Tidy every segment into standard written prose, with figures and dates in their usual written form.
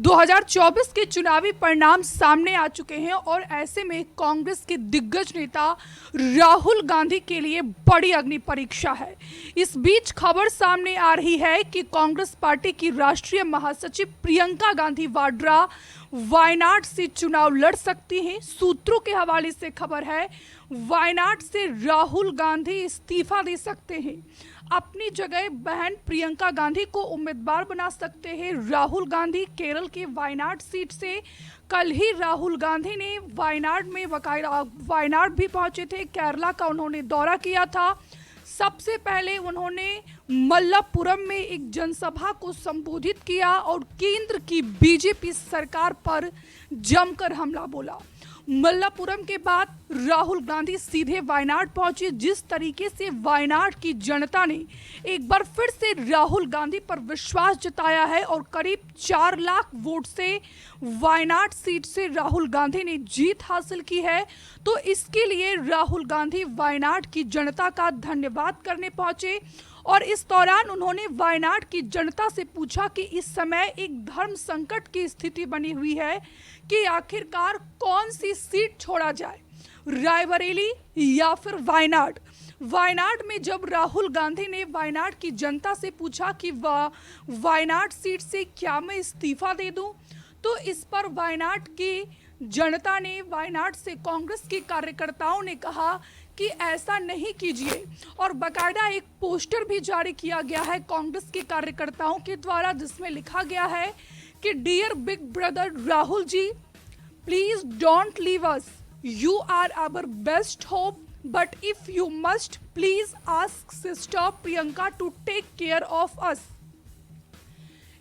2024 के चुनावी परिणाम सामने आ चुके हैं और ऐसे में कांग्रेस के दिग्गज नेता राहुल गांधी के लिए बड़ी अग्नि परीक्षा है। इस बीच खबर सामने आ रही है कि कांग्रेस पार्टी की राष्ट्रीय महासचिव प्रियंका गांधी वाड्रा वायनाड से चुनाव लड़ सकती हैं। सूत्रों के हवाले से खबर है, वायनाड से राहुल गांधी इस्तीफा दे सकते हैं। अपनी जगह बहन प्रियंका गांधी को उम्मीदवार बना सकते हैं राहुल गांधी। केरल के वायनाड सीट से कल ही राहुल गांधी ने वायनाड भी पहुंचे थे। केरला का उन्होंने दौरा किया था। सबसे पहले उन्होंने मल्लापुरम में एक जनसभा को संबोधित किया और केंद्र की बीजेपी सरकार पर जमकर हमला बोला। मल्लापुरम के बाद राहुल गांधी सीधे वायनाड पहुंचे। जिस तरीके से वायनाड की जनता ने एक बार फिर से राहुल गांधी पर विश्वास जताया है और करीब 4 लाख वोट से वायनाड सीट से राहुल गांधी ने जीत हासिल की है, तो इसके लिए राहुल गांधी वायनाड की जनता का धन्यवाद करने पहुंचे। और इस दौरान उन्होंने वायनाड की जनता से पूछा कि इस समय एक धर्म संकट की स्थिति बनी हुई है कि आखिरकार कौन सी सीट छोड़ा जाए, रायबरेली या फिर वायनाड। वायनाड में जब राहुल गांधी ने वायनाड की जनता से पूछा कि वायनाड सीट से क्या मैं इस्तीफा दे दूं, तो इस पर वायनाड की जनता ने, वायनाड से कांग्रेस के कार्यकर्ताओं ने कहा कि ऐसा नहीं कीजिए और बाकायदा एक पोस्टर भी जारी किया गया है कांग्रेस के कार्यकर्ताओं के द्वारा, जिसमें लिखा गया है कि dear big brother Rahul ji, please don't leave us, you are our best hope, but if you must please ask sister Priyanka to take care of us.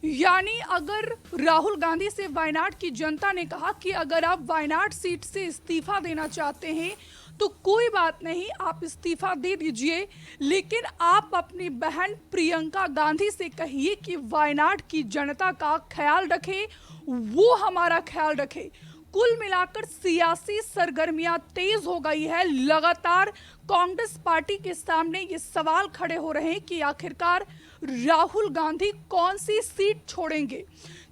यानी अगर राहुल गांधी से वायनाड की जनता ने कहा कि अगर आप वायनाड सीट से इस्तीफा देना चाहते हैं तो कोई बात नहीं, आप इस्तीफा दे दीजिए, लेकिन आप अपनी बहन प्रियंका गांधी से कहिए कि वायनाड की जनता का ख्याल रखे, वो हमारा ख्याल रखे। कुल मिलाकर सियासी सरगर्मियां तेज हो गई है। लगातार कांग्रेस पार्टी के सामने ये सवाल खड़े हो रहे हैं कि आखिरकार राहुल गांधी कौन सी सीट छोड़ेंगे,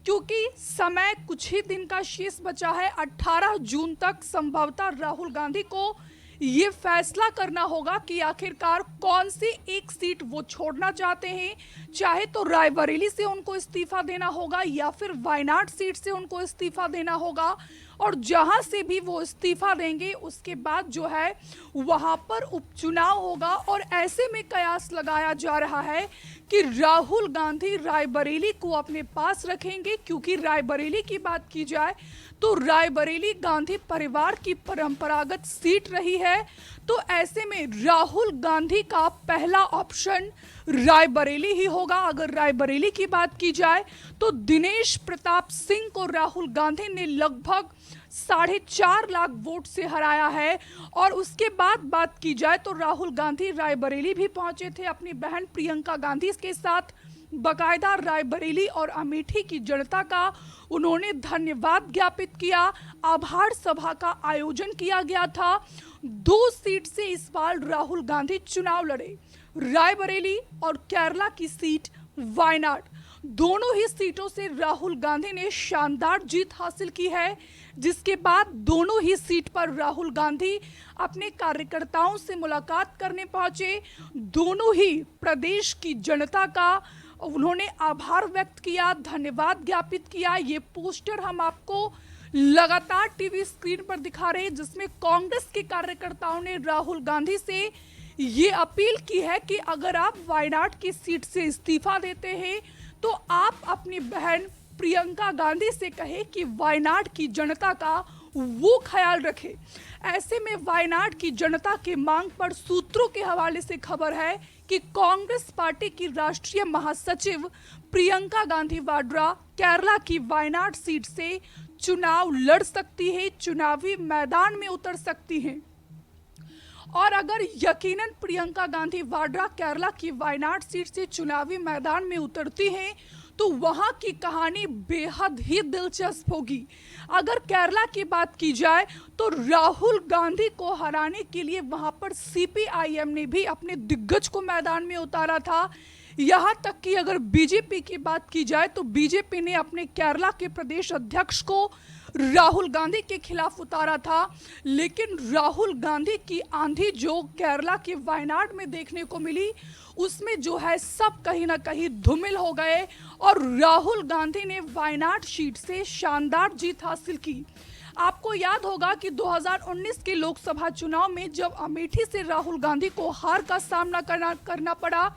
क्योंकि समय कुछ ही दिन का शेष बचा है। 18 जून तक संभवतः राहुल गांधी को ये फैसला करना होगा कि आखिरकार कौन सी एक सीट वो छोड़ना चाहते हैं। चाहे तो रायबरेली से उनको इस्तीफा देना होगा या फिर वायनाड सीट से उनको इस्तीफा देना होगा, और जहां से भी वो इस्तीफा देंगे उसके बाद जो है वहां पर उपचुनाव होगा। और ऐसे में कयास लगाया जा रहा है कि राहुल गांधी रायबरेली को अपने पास रखेंगे, क्योंकि रायबरेली की बात की जाए तो रायबरेली गांधी परिवार की परंपरागत सीट रही है। तो ऐसे में राहुल गांधी का पहला ऑप्शन रायबरेली ही होगा। अगर रायबरेली की बात की जाए तो दिनेश प्रताप सिंह को राहुल गांधी ने लगभग 4.5 लाख वोट से हराया है। और उसके बाद बात की जाए तो राहुल गांधी रायबरेली भी पहुंचे थे अपनी बहन प्रियंका गांधी के साथ। बाकायदा रायबरेली और अमेठी की जनता का उन्होंने धन्यवाद ज्ञापित किया। आभार सभा का आयोजन किया गया था। 2 सीट से इस बार राहुल गांधी चुनाव लड़े, रायबरेली और केरला की सीट वायनाड। दोनों ही सीटों से राहुल गांधी ने शानदार जीत हासिल की है, जिसके बाद दोनों ही सीट पर राहुल गांधी अपने कार्यकर्ताओं से मुलाकात करने पहुंचे। दोनों ही प्रदेश की जनता का उन्होंने आभार व्यक्त किया, धन्यवाद ज्ञापित किया। ये पोस्टर हम आपको लगातार टीवी स्क्रीन पर दिखा रहे हैं, जिसमें कांग्रेस के कार्यकर्ताओं ने राहुल गांधी से ये अपील की है कि अगर आप वायनाड की सीट से इस्तीफा देते हैं तो आप अपनी बहन प्रियंका गांधी से कहें कि वायनाड की जनता का वो ख्याल रखे। ऐसे में वायनाड की जनता के मांग पर सूत्रों के हवाले से खबर है कि कांग्रेस पार्टी की राष्ट्रीय महासचिव प्रियंका गांधी वाड्रा केरला की वायनाड सीट से चुनाव लड़ सकती है, चुनावी मैदान में उतर सकती हैं। और अगर यकीनन प्रियंका गांधी वाड्रा केरला की वायनाड सीट से चुनावी मैदान में उतरती हैं तो वहां की कहानी बेहद ही दिलचस्प होगी। अगर केरला की बात की जाए तो राहुल गांधी को हराने के लिए वहां पर सीपीआईएम ने भी अपने दिग्गज को मैदान में उतारा था। यहाँ तक कि अगर बीजेपी की बात की जाए तो बीजेपी ने अपने केरला के प्रदेश अध्यक्ष को राहुल गांधी के खिलाफ उतारा था, लेकिन राहुल गांधी की आंधी जो केरला के वायनाड में देखने को मिली उसमें जो है सब कहीं ना कहीं धूमिल हो गए और राहुल गांधी ने वायनाड सीट से शानदार जीत हासिल की। आपको याद होगा कि 2019 के लोकसभा चुनाव में जब अमेठी से राहुल गांधी को हार का सामना करना पड़ा,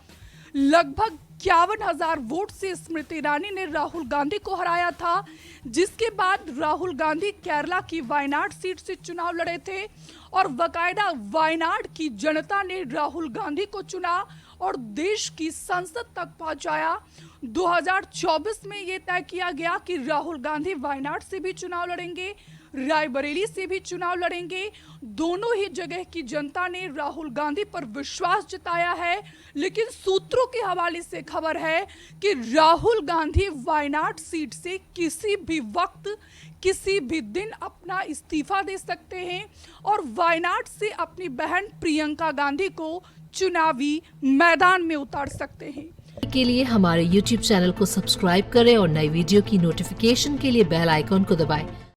लगभग 51,000 वोट से स्मृति ईरानी ने राहुल गांधी को हराया था, जिसके बाद राहुल गांधी केरला की वायनाड सीट से चुनाव लड़े थे और बाकायदा वायनाड की जनता ने राहुल गांधी को चुना और देश की संसद तक पहुंचाया। 2024 में ये तय किया गया कि राहुल गांधी वायनाड से भी चुनाव लड़ेंगे, रायबरेली से भी चुनाव लड़ेंगे। दोनों ही जगह की जनता ने राहुल गांधी पर विश्वास जताया है, लेकिन सूत्रों के हवाले से खबर है कि राहुल गांधी वायनाड सीट से किसी भी वक्त किसी भी दिन अपना इस्तीफा दे सकते हैं और वायनाड से अपनी बहन प्रियंका गांधी को चुनावी मैदान में उतार सकते हैं। के लिए हमारे YouTube चैनल को सब्सक्राइब करें और नई वीडियो की नोटिफिकेशन के लिए बेल आइकॉन को दबाएं।